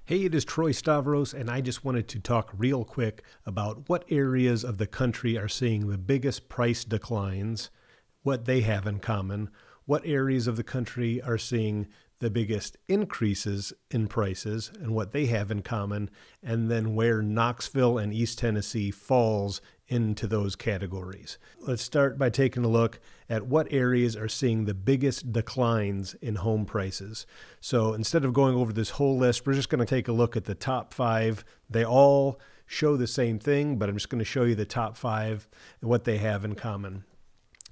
Hey, it is Troy Stavros, and I just wanted to talk real quick about what areas of the country are seeing the biggest price declines, what they have in common, what areas of the country are seeing the biggest increases in prices and what they have in common, and then where Knoxville and East Tennessee falls into those categories. Let's start by taking a look at what areas are seeing the biggest declines in home prices. So instead of going over this whole list, we're just going to take a look at the top 5. They all show the same thing, but I'm just going to show you the top 5 and what they have in common.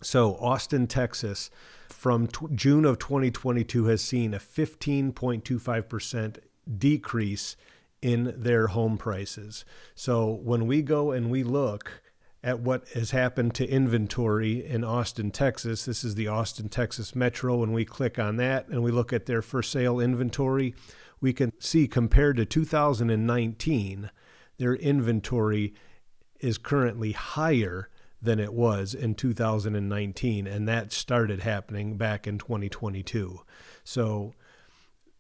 So Austin, Texas, from June of 2022 has seen a 15.25% decrease in their home prices. So when we go and we look at what has happened to inventory in Austin, Texas, this is the Austin, Texas metro, and we click on that and we look at their for sale inventory, we can see compared to 2019, their inventory is currently higher than it was in 2019, and that started happening back in 2022. So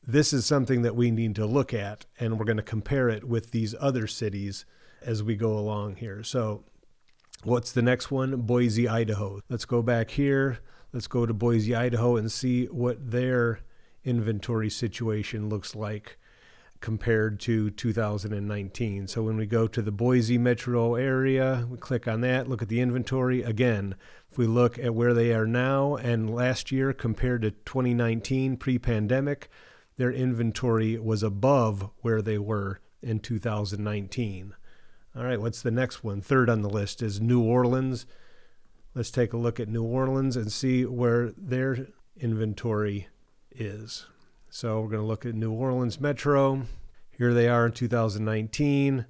this is something that we need to look at, and we're going to compare it with these other cities as we go along here. So what's the next one? Boise, Idaho. Let's go back here. Let's go to Boise, Idaho, and see what their inventory situation looks like compared to 2019. So when we go to the Boise metro area, we click on that, look at the inventory. Again, if we look at where they are now and last year compared to 2019 pre-pandemic, their inventory was above where they were in 2019. All right, what's the next one? Third on the list is New Orleans. Let's take a look at New Orleans and see where their inventory is. So we're going to look at New Orleans Metro. Here they are in 2019.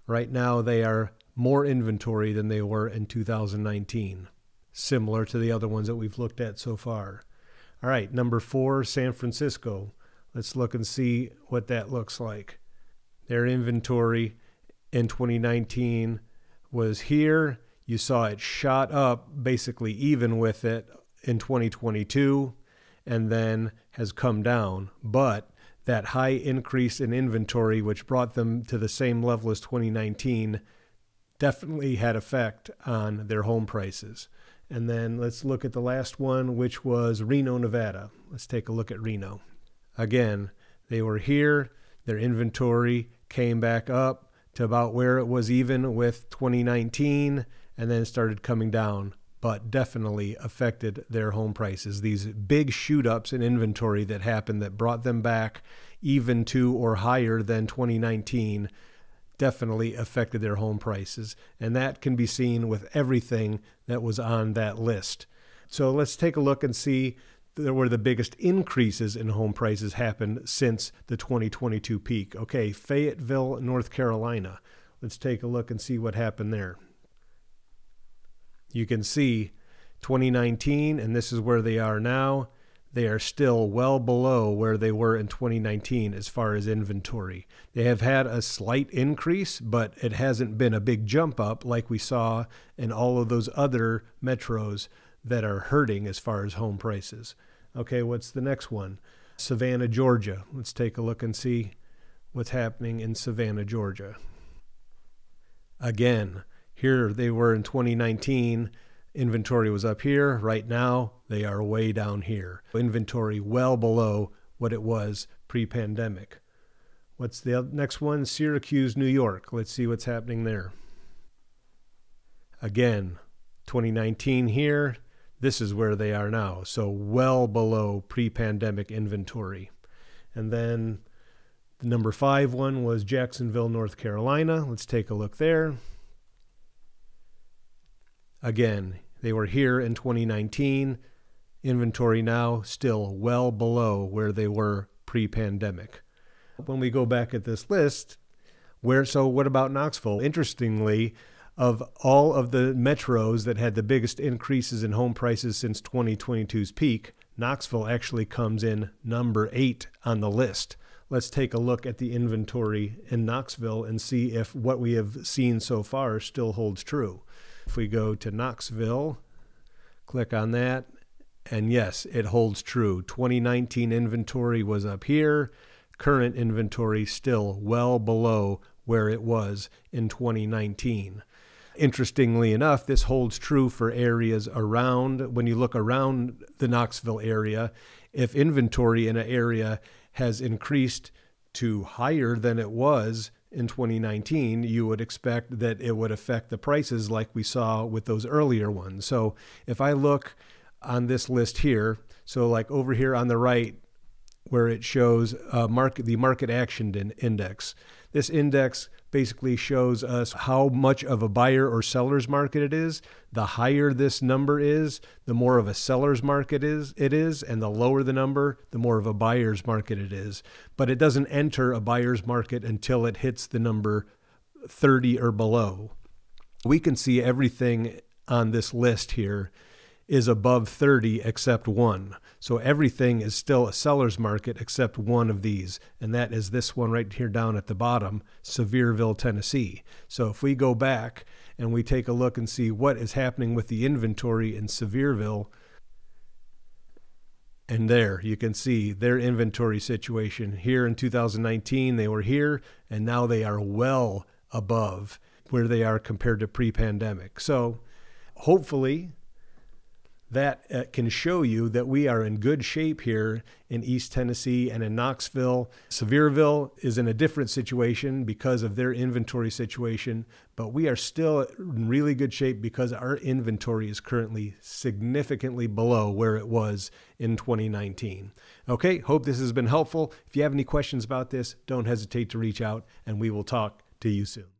Right now they are more inventory than they were in 2019, similar to the other ones that we've looked at so far. All right, number 4, San Francisco. Let's look and see what that looks like. Their inventory in 2019 was here. You saw it shot up basically even with it in 2022 and then has come down. But that high increase in inventory, which brought them to the same level as 2019, definitely had effect on their home prices. And then let's look at the last one, which was Reno, Nevada. Let's take a look at Reno. Again, they were here. Their inventory came back up to about where it was even with 2019 and then started coming down, but definitely affected their home prices. These big shoot-ups in inventory that happened that brought them back even to or higher than 2019 definitely affected their home prices. And that can be seen with everything that was on that list. So let's take a look and see where the biggest increases in home prices happened since the 2022 peak. Okay, Fayetteville, North Carolina. Let's take a look and see what happened there. You can see 2019, and this is where they are now. They are still well below where they were in 2019 as far as inventory. They have had a slight increase, but it hasn't been a big jump up like we saw in all of those other metros that are hurting as far as home prices. Okay, what's the next one? Savannah, Georgia. Let's take a look and see what's happening in Savannah, Georgia. Again, here they were in 2019. Inventory was up here. Right now, they are way down here. Inventory well below what it was pre-pandemic. What's the next one? Syracuse, New York. Let's see what's happening there. Again, 2019 here. This is where they are now. So well below pre-pandemic inventory. And then the number 5 one was Jacksonville, North Carolina. Let's take a look there. Again, they were here in 2019. Inventory now still well below where they were pre-pandemic. When we go back at this list, so what about Knoxville? Interestingly, of all of the metros that had the biggest increases in home prices since 2022's peak, Knoxville actually comes in number 8 on the list. Let's take a look at the inventory in Knoxville and see if what we have seen so far still holds true. If we go to Knoxville, click on that, and yes, it holds true. 2019 inventory was up here. current inventory still well below where it was in 2019. Interestingly enough, this holds true for areas around, when you look around the Knoxville area, if inventory in an area has increased to higher than it was in 2019, you would expect that it would affect the prices like we saw with those earlier ones. So if I look on this list here, so like over here on the right where it shows the market action index, this index basically shows us how much of a buyer or seller's market it is. The higher this number is, the more of a seller's market it is, and the lower the number, the more of a buyer's market it is. But it doesn't enter a buyer's market until it hits the number 30 or below. We can see everything on this list here is above 30 except one. So everything is still a seller's market except one of these, and that is this one right here down at the bottom, Sevierville, Tennessee. So if we go back and we take a look and see what is happening with the inventory in Sevierville, and there you can see their inventory situation. Here in 2019, they were here, and now they are well above where they are compared to pre-pandemic. So hopefully that can show you that we are in good shape here in East Tennessee and in Knoxville. Sevierville is in a different situation because of their inventory situation, but we are still in really good shape because our inventory is currently significantly below where it was in 2019. Okay, hope this has been helpful. If you have any questions about this, don't hesitate to reach out, and we will talk to you soon.